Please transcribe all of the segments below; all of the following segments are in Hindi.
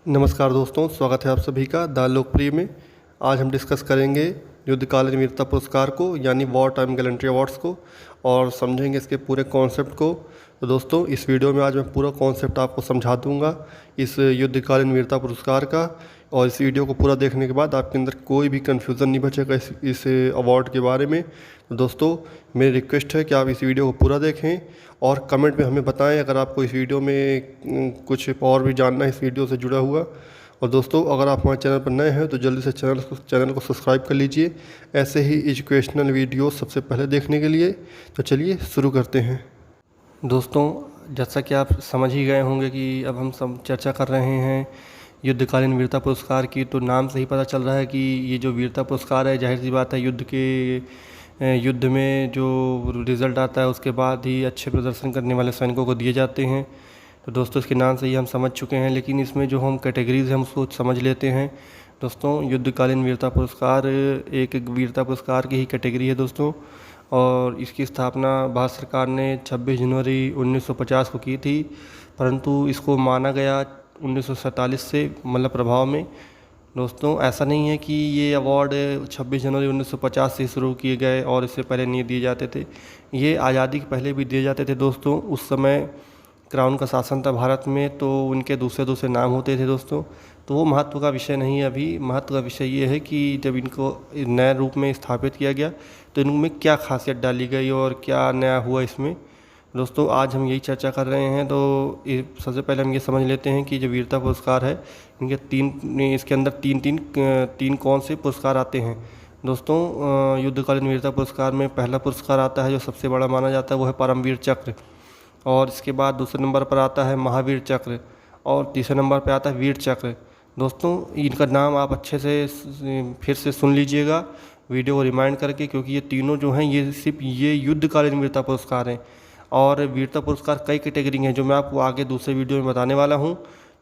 नमस्कार दोस्तों, स्वागत है आप सभी का द लोकप्रिय में। आज हम डिस्कस करेंगे युद्धकालीन वीरता पुरस्कार को यानी वॉर टाइम गैलेंट्री अवार्ड्स को और समझेंगे इसके पूरे कॉन्सेप्ट को। तो दोस्तों, इस वीडियो में आज मैं पूरा कॉन्सेप्ट आपको समझा दूंगा इस युद्धकालीन वीरता पुरस्कार का। और इस वीडियो को पूरा देखने के बाद आपके अंदर कोई भी कन्फ्यूज़न नहीं बचेगा इस अवार्ड के बारे में। तो दोस्तों, मेरी रिक्वेस्ट है कि आप इस वीडियो को पूरा देखें और कमेंट में हमें बताएं अगर आपको इस वीडियो में कुछ और भी जानना है इस वीडियो से जुड़ा हुआ। और दोस्तों, अगर आप हमारे चैनल पर नए हैं तो जल्दी से चैनल को सब्सक्राइब कर लीजिए ऐसे ही एजुकेशनल वीडियो सबसे पहले देखने के लिए। तो चलिए शुरू करते हैं। दोस्तों, जैसा कि आप समझ ही गए होंगे कि अब हम सब चर्चा कर रहे हैं युद्धकालीन वीरता पुरस्कार की। तो नाम से ही पता चल रहा है कि ये जो वीरता पुरस्कार है, जाहिर सी बात है युद्ध में जो रिज़ल्ट आता है उसके बाद ही अच्छे प्रदर्शन करने वाले सैनिकों को दिए जाते हैं। तो दोस्तों, इसके नाम से ही हम समझ चुके हैं, लेकिन इसमें जो हम कैटेगरीज़ हैं उसको समझ लेते हैं। दोस्तों, युद्धकालीन वीरता पुरस्कार एक वीरता पुरस्कार की ही कैटेगरी है दोस्तों, और इसकी स्थापना भारत सरकार ने 26 जनवरी 1950 को की थी, परंतु इसको माना गया 1947 से, मतलब प्रभाव में। दोस्तों, ऐसा नहीं है कि ये अवार्ड 26 जनवरी 1950 से शुरू किए गए और इससे पहले नहीं दिए जाते थे। ये आज़ादी के पहले भी दिए जाते थे दोस्तों। उस समय क्राउन का शासन था भारत में, तो उनके दूसरे दूसरे नाम होते थे दोस्तों। तो वो महत्व का विषय नहीं है अभी। महत्व का विषय ये है कि जब इनको नए रूप में स्थापित किया गया तो इनमें क्या खासियत डाली गई और क्या नया हुआ इसमें। दोस्तों, आज हम यही चर्चा कर रहे हैं। तो सबसे पहले हम ये समझ लेते हैं कि जो वीरता पुरस्कार है इसके अंदर तीन कौन से पुरस्कार आते हैं। दोस्तों, युद्धकालीन वीरता पुरस्कार में पहला पुरस्कार आता है जो सबसे बड़ा माना जाता है, वो है परमवीर चक्र। और इसके बाद दूसरे नंबर पर आता है महावीर चक्र और तीसरे नंबर पर आता है वीर चक्र। दोस्तों, इनका नाम आप अच्छे से फिर से सुन लीजिएगा वीडियो को रिमाइंड करके, क्योंकि ये तीनों जो हैं ये सिर्फ युद्धकालीन वीरता पुरस्कार हैं। और वीरता पुरस्कार कई कैटेगरी हैं जो मैं आपको आगे दूसरे वीडियो में बताने वाला हूं।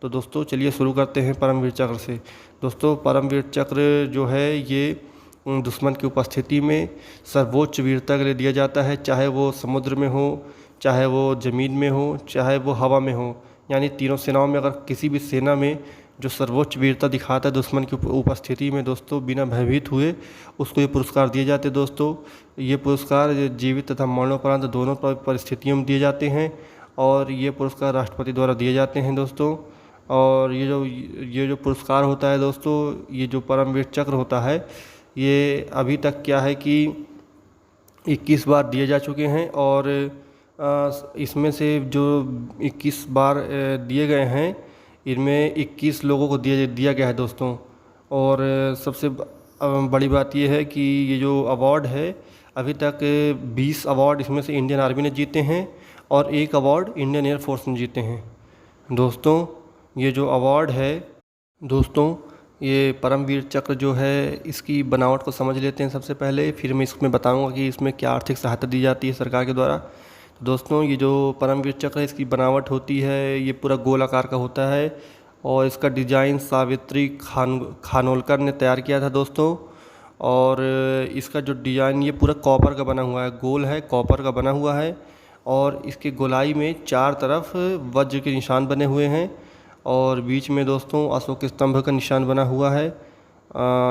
तो दोस्तों, चलिए शुरू करते हैं परमवीर चक्र से। दोस्तों, परमवीर चक्र जो है ये दुश्मन की उपस्थिति में सर्वोच्च वीरता के लिए दिया जाता है, चाहे वो समुद्र में हो, चाहे वो ज़मीन में हो, चाहे वो हवा में हो। यानी तीनों सेनाओं में अगर किसी भी सेना में जो सर्वोच्च वीरता दिखाता है दुश्मन की उपस्थिति में दोस्तों, बिना भयभीत हुए उसको ये पुरस्कार दिए जाते हैं। दोस्तों, ये पुरस्कार जीवित तथा मरणोपरांत दोनों परिस्थितियों में दिए जाते हैं और ये पुरस्कार राष्ट्रपति द्वारा दिए जाते हैं दोस्तों। और ये जो पुरस्कार होता है दोस्तों, ये जो परमवीर चक्र होता है, ये अभी तक क्या है कि 21 बार दिए जा चुके हैं। और इसमें से जो 21 बार दिए गए हैं, इनमें 21 लोगों को दिया गया है दोस्तों। और सबसे बड़ी बात यह है कि ये जो अवार्ड है, अभी तक 20 अवार्ड इसमें से इंडियन आर्मी ने जीते हैं और 1 अवार्ड इंडियन एयरफोर्स ने जीते हैं। दोस्तों, ये जो अवार्ड है दोस्तों, ये परमवीर चक्र जो है, इसकी बनावट को समझ लेते हैं सबसे पहले, फिर मैं इसमें बताऊंगा कि इसमें क्या आर्थिक सहायता दी जाती है सरकार के द्वारा। दोस्तों, ये जो परमवीर चक्र है, इसकी बनावट होती है, ये पूरा गोल आकार का होता है और इसका डिज़ाइन सावित्री खानोलकर ने तैयार किया था दोस्तों। और इसका जो डिज़ाइन ये पूरा कॉपर का बना हुआ है, गोल है, कॉपर का बना हुआ है। और इसके गोलाई में 4 तरफ वज्र के निशान बने हुए हैं और बीच में दोस्तों अशोक स्तंभ का निशान बना हुआ है।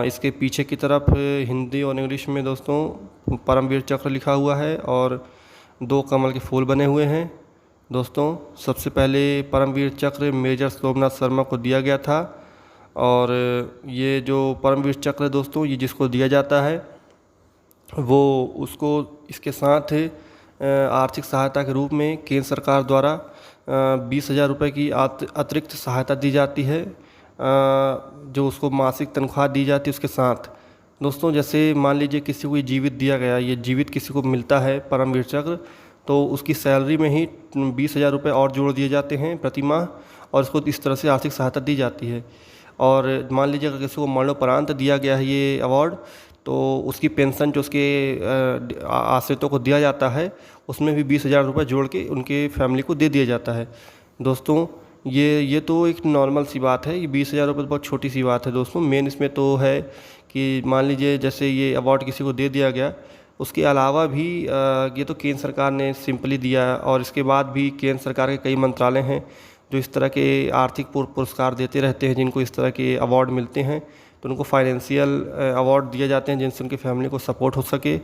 इसके पीछे की तरफ हिंदी और इंग्लिश में दोस्तों परमवीर चक्र लिखा हुआ है और 2 कमल के फूल बने हुए हैं। दोस्तों, सबसे पहले परमवीर चक्र मेजर सोमनाथ शर्मा को दिया गया था। और ये जो परमवीर चक्र दोस्तों, ये जिसको दिया जाता है वो उसको इसके साथ आर्थिक सहायता के रूप में केंद्र सरकार द्वारा 20,000 रुपये की अतिरिक्त सहायता दी जाती है, जो उसको मासिक तनख्वाह दी जाती है उसके साथ। दोस्तों, जैसे मान लीजिए किसी को जीवित दिया गया, ये जीवित किसी को मिलता है परमवीर चक्र, तो उसकी सैलरी में ही 20,000 रुपये और जोड़ दिए जाते हैं प्रति माह और उसको इस तरह से आर्थिक सहायता दी जाती है। और मान लीजिए अगर किसी को मरणोपरांत दिया गया है ये अवार्ड, तो उसकी पेंशन जो उसके आश्रितों को दिया जाता है, उसमें भी 20,000 रुपये जोड़ के उनके फैमिली को दे दिया जाता है। दोस्तों, ये तो एक नॉर्मल सी बात है। ये 20,000 रुपये बहुत छोटी सी बात है दोस्तों। मेन इसमें तो है कि मान लीजिए जैसे ये अवार्ड किसी को दे दिया गया, उसके अलावा भी ये तो केंद्र सरकार ने सिंपली दिया, और इसके बाद भी केंद्र सरकार के कई मंत्रालय हैं जो इस तरह के आर्थिक पुरस्कार देते रहते हैं, जिनको इस तरह के अवार्ड मिलते हैं, तो उनको फाइनेंशियल अवार्ड दिए जाते हैं जिनसे उनकी फैमिली को सपोर्ट हो सके।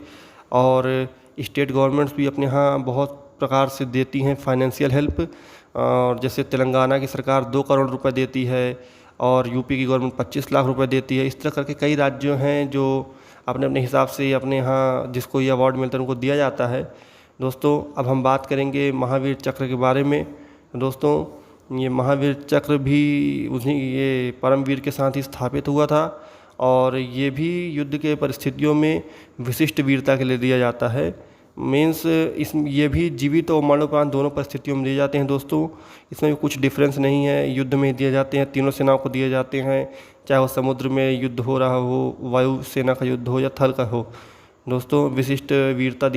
और स्टेट गवर्नमेंट्स भी अपने यहाँ बहुत प्रकार से देती हैं फाइनेंशियल हेल्प। और जैसे तेलंगाना की सरकार 2 करोड़ रुपए देती है और यूपी की गवर्नमेंट 25 लाख रुपए देती है। इस तरह करके कई राज्य हैं जो अपने अपने हिसाब से अपने यहाँ जिसको ये अवार्ड मिलता है उनको दिया जाता है। दोस्तों, अब हम बात करेंगे महावीर चक्र के बारे में। दोस्तों, ये महावीर चक्र भी उन्हीं ये परमवीर के साथ ही स्थापित हुआ था और ये भी युद्ध के परिस्थितियों में विशिष्ट वीरता के लिए दिया जाता है। मीन्स ये भी जीवित और मरणोपरांत दोनों परिस्थितियों में दिए जाते हैं। दोस्तों, इसमें भी कुछ डिफरेंस नहीं है, युद्ध में दिए जाते हैं, तीनों सेनाओं को दिए जाते हैं, चाहे वो समुद्र में युद्ध हो रहा हो, वायु सेना का युद्ध हो या थल का हो। दोस्तों, विशिष्ट वीरता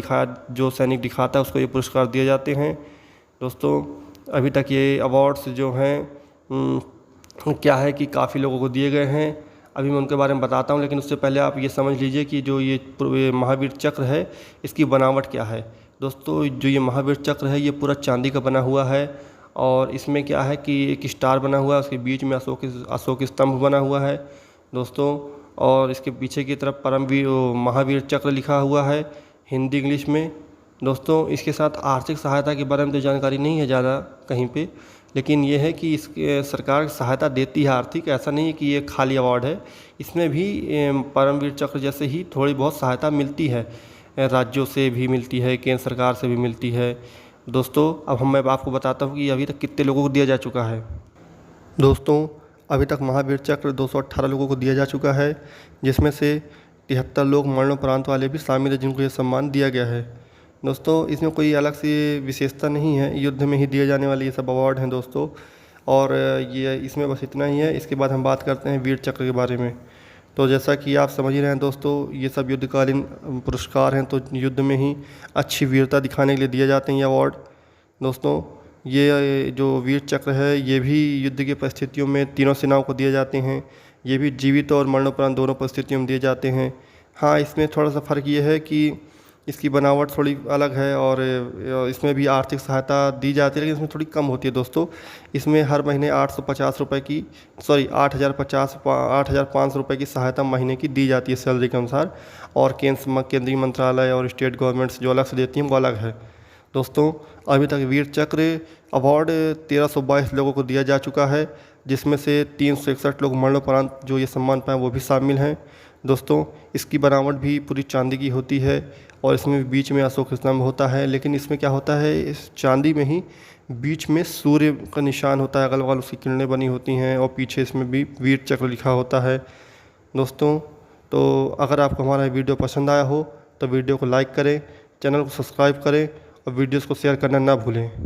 जो सैनिक दिखाता है उसको ये पुरस्कार दिए जाते हैं। दोस्तों, अभी तक ये अवार्ड्स जो हैं क्या है कि काफ़ी लोगों को दिए गए हैं। अभी मैं उनके बारे में बताता हूँ, लेकिन उससे पहले आप ये समझ लीजिए कि जो ये महावीर चक्र है इसकी बनावट क्या है। दोस्तों, जो ये महावीर चक्र है ये पूरा चांदी का बना हुआ है और इसमें क्या है कि एक स्टार बना हुआ है, उसके बीच में अशोक स्तंभ बना हुआ है दोस्तों। और इसके पीछे की तरफ परमवीर महावीर चक्र लिखा हुआ है हिंदी इंग्लिश में। दोस्तों, इसके साथ आर्थिक सहायता के बारे में तो जानकारी नहीं है ज़्यादा कहीं पे, लेकिन ये है कि इसके सरकार सहायता देती है आर्थिक, ऐसा नहीं है कि ये खाली अवार्ड है। इसमें भी परमवीर चक्र जैसे ही थोड़ी बहुत सहायता मिलती है, राज्यों से भी मिलती है, केंद्र सरकार से भी मिलती है। दोस्तों, अब मैं आपको बताता हूँ कि अभी तक कितने लोगों को दिया जा चुका है। दोस्तों, अभी तक महावीर चक्र 218 लोगों को दिया जा चुका है, जिसमें से 73 लोग मरणोपरांत वाले भी शामिल हैं जिनको ये सम्मान दिया गया है। दोस्तों, इसमें कोई अलग सी विशेषता नहीं है, युद्ध में ही दिए जाने वाले ये सब अवार्ड हैं दोस्तों। और ये इसमें बस इतना ही है। इसके बाद हम बात करते हैं वीर चक्र के बारे में। तो जैसा कि आप समझ ही रहे हैं दोस्तों, ये सब युद्धकालीन पुरस्कार हैं, तो युद्ध में ही अच्छी वीरता दिखाने के लिए दिए जाते हैं ये अवार्ड। दोस्तों, ये जो वीर चक्र है ये भी युद्ध की परिस्थितियों में तीनों सेनाओं को दिए जाते हैं। ये भी जीवित और मरणोपरांत दोनों परिस्थितियों में दिए जाते हैं। हाँ, इसमें थोड़ा सा फ़र्क ये है कि इसकी बनावट थोड़ी अलग है और इसमें भी आर्थिक सहायता दी जाती है, लेकिन इसमें थोड़ी कम होती है दोस्तों। इसमें हर महीने 850 रुपये की 8,500 रुपये की सहायता महीने की दी जाती है सैलरी के अनुसार। और केंद्रीय मंत्रालय और स्टेट गवर्नमेंट्स जो अलग से देती हैं वो अलग है। दोस्तों, अभी तक वीर चक्र अवार्ड 1322 लोगों को दिया जा चुका है, जिसमें से 361 लोग मरणोपरांत जो ये सम्मान पाएँ वो भी शामिल हैं। दोस्तों, इसकी बनावट भी पूरी चांदी की होती है और इसमें बीच में अशोक स्तंभ होता है, लेकिन इसमें क्या होता है, इस चांदी में ही बीच में सूर्य का निशान होता है, अगल बगल उसकी किरणें बनी होती हैं और पीछे इसमें भी वीर चक्र लिखा होता है। दोस्तों, तो अगर आपको हमारा वीडियो पसंद आया हो तो वीडियो को लाइक करें, चैनल को सब्सक्राइब करें और वीडियोज़ को शेयर करना ना भूलें।